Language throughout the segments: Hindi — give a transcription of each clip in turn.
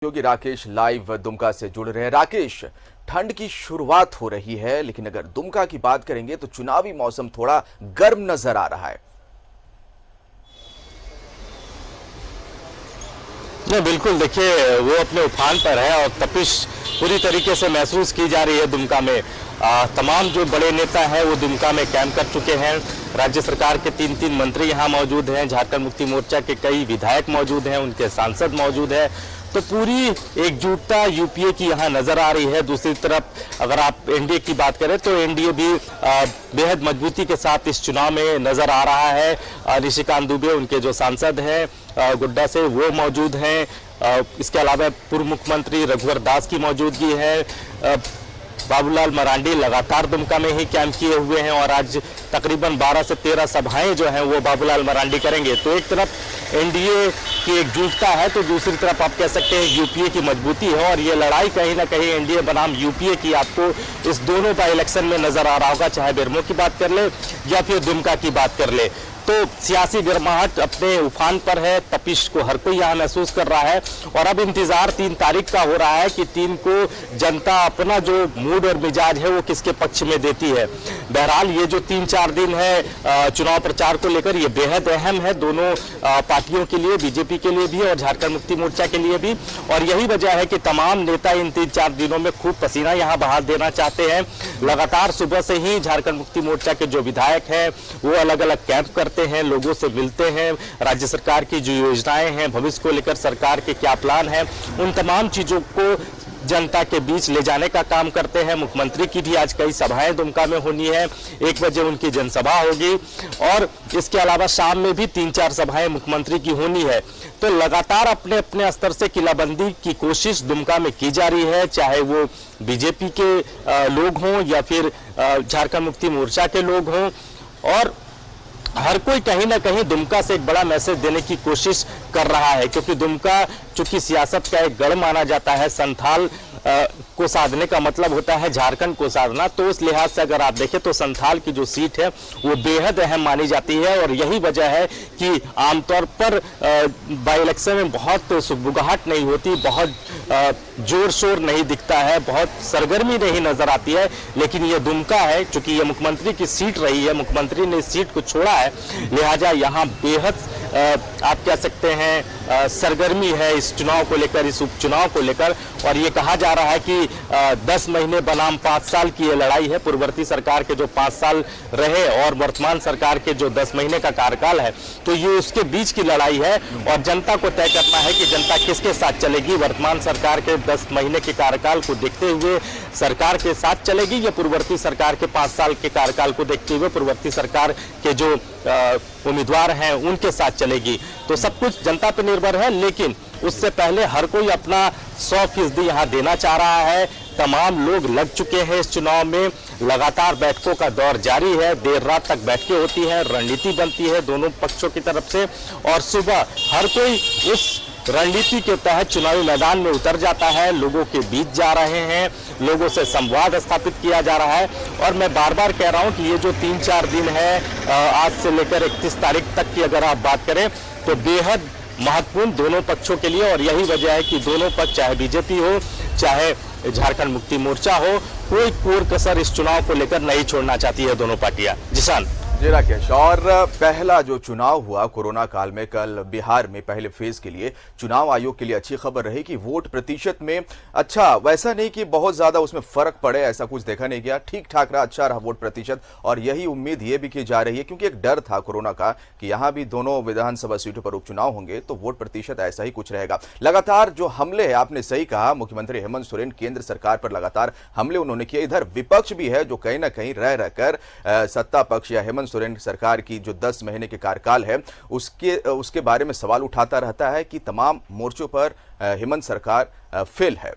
योगी राकेश लाइव दुमका से जुड़ रहे हैं। राकेश, ठंड की शुरुआत हो रही है, लेकिन अगर दुमका की बात करेंगे तो चुनावी मौसम थोड़ा गर्म नजर आ रहा है। नहीं, बिल्कुल। देखिए, वो अपने उफान पर है और तपिश पूरी तरीके से महसूस की जा रही है दुमका में। तमाम जो बड़े नेता हैं वो दुमका में कैंप कर चुके हैं। राज्य सरकार के तीन मंत्री यहाँ मौजूद हैं, झारखंड मुक्ति मोर्चा के कई विधायक मौजूद हैं, उनके सांसद मौजूद हैं। तो पूरी एकजुटता यूपीए की यहाँ नजर आ रही है। दूसरी तरफ अगर आप एनडीए की बात करें तो एनडीए भी बेहद मजबूती के साथ इस चुनाव में नजर आ रहा है। निशिकांत दुबे उनके जो सांसद हैं गोड्डा से, वो मौजूद हैं। इसके अलावा पूर्व मुख्यमंत्री रघुवर दास की मौजूदगी है। बाबूलाल मरांडी लगातार दुमका में ही कैंप किए हुए हैं और आज तकरीबन 12 से 13 सभाएं जो हैं वो बाबूलाल मरांडी करेंगे। तो एक तरफ एनडीए की एकजुटता है तो दूसरी तरफ आप कह सकते हैं यूपीए की मजबूती है, और ये लड़ाई कहीं ना कहीं एनडीए बनाम यूपीए की आपको इस दोनों का इलेक्शन में नजर आ रहा होगा, चाहे बेरमो की बात कर ले या फिर दुमका की बात कर ले। तो सियासी गर्माहट अपने उफान पर है, तपिश को हर कोई यहाँ महसूस कर रहा है और अब इंतजार 3 तारीख का हो रहा है कि 3 को जनता अपना जो मूड और मिजाज है वो किसके पक्ष में देती है। बहरहाल ये जो 3-4 दिन है चुनाव प्रचार को लेकर, ये बेहद अहम है दोनों पार्टियों के लिए, बीजेपी के लिए भी और झारखंड मुक्ति मोर्चा के लिए भी। और यही वजह है कि तमाम नेता इन 3-4 दिनों में खूब पसीना यहाँ बहा देना चाहते हैं। लगातार सुबह से ही झारखंड मुक्ति मोर्चा के जो विधायक हैं वो अलग अलग कैंप करते हैं, लोगों से मिलते हैं, राज्य सरकार की जो योजनाएं हैं, भविष्य को लेकर सरकार के क्या प्लान हैं, उन तमाम चीजों को जनता के बीच ले जाने का काम करते हैं। मुख्यमंत्री की भी आज कई सभाएं दुमका में होनी है, 1 बजे उनकी जनसभा होगी और इसके अलावा शाम में भी 3-4 सभाएं मुख्यमंत्री की होनी है। तो लगातार अपने अपने स्तर से किलाबंदी की कोशिश दुमका में की जा रही है, चाहे वो बीजेपी के लोग हों या फिर झारखंड मुक्ति मोर्चा के लोग हों। और हर कोई कहीं ना कहीं दुमका से एक बड़ा मैसेज देने की कोशिश कर रहा है, क्योंकि दुमका चूंकि सियासत का एक गढ़ माना जाता है, संथाल को साधने का मतलब होता है झारखंड को साधना। तो उस लिहाज से अगर आप देखें तो संथाल की जो सीट है वो बेहद अहम मानी जाती है और यही वजह है कि आमतौर पर बाई इलेक्शन में बहुत सुगबुगाहट नहीं होती, बहुत जोर शोर नहीं दिखता है, बहुत सरगर्मी नहीं नजर आती है। लेकिन ये दुमका है, चूंकि ये मुख्यमंत्री की सीट रही है, मुख्यमंत्री ने इस सीट को छोड़ा है, लिहाजा यहाँ बेहद आप कह सकते हैं सरगर्मी है इस चुनाव को लेकर, इस उपचुनाव को लेकर। और ये कहा जा रहा है कि 10 महीने बनाम 5 साल की ये लड़ाई है। पूर्ववर्ती सरकार के जो 5 साल रहे और वर्तमान सरकार के जो 10 महीने का कार्यकाल है, तो ये उसके बीच की लड़ाई है और जनता को तय करना है कि जनता किसके साथ चलेगी। वर्तमान सरकार के 10 महीने के कार्यकाल को देखते हुए सरकार के साथ चलेगी या पूर्ववर्ती सरकार के 5 साल के कार्यकाल को देखते हुए पूर्ववर्ती सरकार के जो उम्मीदवार हैं उनके साथ चलेगी। तो सब कुछ जनता पर निर्भर है, लेकिन उससे पहले हर कोई अपना 100% यहाँ देना चाह रहा है। तमाम लोग लग चुके हैं इस चुनाव में, लगातार बैठकों का दौर जारी है, देर रात तक बैठकें होती हैं, रणनीति बनती है दोनों पक्षों की तरफ से और सुबह हर कोई उस रणनीति के तहत चुनावी मैदान में उतर जाता है, लोगों के बीच जा रहे हैं, लोगों से संवाद स्थापित किया जा रहा है। और मैं बार बार कह रहा हूं कि ये जो 3-4 दिन है आज से लेकर 31 तारीख तक की अगर आप बात करें तो बेहद महत्वपूर्ण दोनों पक्षों के लिए। और यही वजह है कि दोनों पक्ष, चाहे बीजेपी हो चाहे झारखंड मुक्ति मोर्चा हो, कोई कोर कसर इस चुनाव को लेकर नहीं छोड़ना चाहती है दोनों पार्टियां। जिशान जी राकेश, और पहला जो चुनाव हुआ कोरोना काल में कल बिहार में पहले फेज के लिए, चुनाव आयोग के लिए अच्छी खबर रही कि वोट प्रतिशत में अच्छा, वैसा नहीं कि बहुत ज्यादा उसमें फर्क पड़े, ऐसा कुछ देखा नहीं गया, ठीक ठाक रहा, अच्छा रहा वोट प्रतिशत। और यही उम्मीद ये भी की जा रही है, क्योंकि एक डर था कोरोना का कि यहाँ भी दोनों विधानसभा सीटों पर उपचुनाव होंगे तो वोट प्रतिशत ऐसा ही कुछ रहेगा। लगातार जो हमले है, आपने सही कहा, मुख्यमंत्री हेमंत सोरेन केंद्र सरकार पर लगातार हमले उन्होंने किए। इधर विपक्ष भी है जो कहीं ना कहीं रह रहकर सत्ता पक्ष या हेमंत सोरेन सरकार की जो 10 महीने के कार्यकाल है उसके बारे में सवाल उठाता रहता है कि तमाम मोर्चों पर हेमंत सरकार फेल है।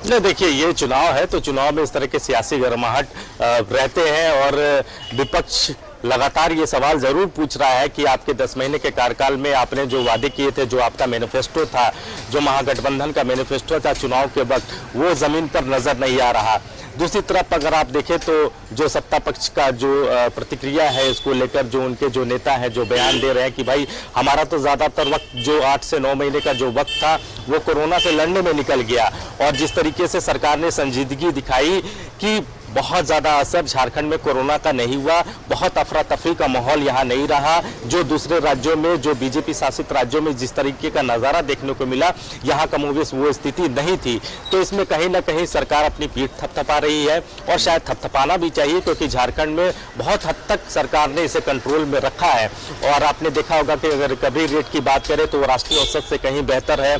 नहीं, देखिए, ये चुनाव है तो चुनाव में इस तरह के सियासी गर्माहट रहते हैं और विपक्ष लगातार ये सवाल जरूर पूछ रहा है कि आपके 10 महीने के कार्यकाल में आपने जो वादे किए थे, जो आपका मैनिफेस्टो था, जो महागठबंधन का मैनिफेस्टो था चुनाव के वक्त, वो जमीन पर नजर नहीं आ रहा। दूसरी तरफ अगर आप देखें तो जो सत्ता पक्ष का जो प्रतिक्रिया है इसको लेकर, जो उनके जो नेता हैं जो बयान दे रहे हैं कि भाई हमारा तो ज्यादातर वक्त जो 8 से 9 महीने का जो वक्त था वो कोरोना से लड़ने में निकल गया, और जिस तरीके से सरकार ने संजीदगी दिखाई कि बहुत ज़्यादा असर झारखंड में कोरोना का नहीं हुआ, बहुत अफरा तफरी का माहौल यहाँ नहीं रहा, जो दूसरे राज्यों में, जो बीजेपी शासित राज्यों में जिस तरीके का नज़ारा देखने को मिला, यहाँ कमोबेश वो स्थिति नहीं थी। तो इसमें कहीं ना कहीं सरकार अपनी पीठ थपथपा रही है, और शायद थपथपाना भी चाहिए, क्योंकि झारखंड में बहुत हद तक सरकार ने इसे कंट्रोल में रखा है। और आपने देखा होगा कि अगर रिकवरी रेट की बात करें तो वो राष्ट्रीय औसत से कहीं बेहतर है,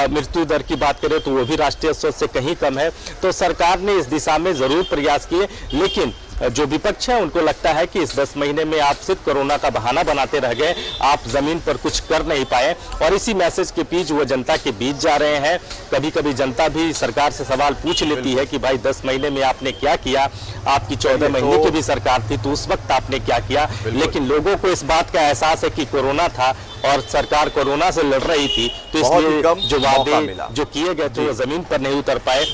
मृत्यु दर की बात करें तो वो भी राष्ट्रीय औसत से कहीं कम है। तो सरकार ने इस दिशा में जरूर प्रयास किए, लेकिन जो विपक्ष है उनको लगता है कि इस 10 महीने में आप सिर्फ कोरोना का बहाना बनाते रह गए, आप जमीन पर कुछ कर नहीं पाए, और इसी मैसेज के बीच वो जनता के बीच जा रहे हैं। कभी कभी जनता भी सरकार से सवाल पूछ लेती है कि भाई 10 महीने में आपने क्या किया, आपकी 14 महीने की भी सरकार थी तो उस वक्त आपने क्या किया। लेकिन लोगों को इस बात का एहसास है कि कोरोना था और सरकार कोरोना से लड़ रही थी, तो इसलिए जो वादे जो किए गए थे वो जमीन पर नहीं उतर पाए।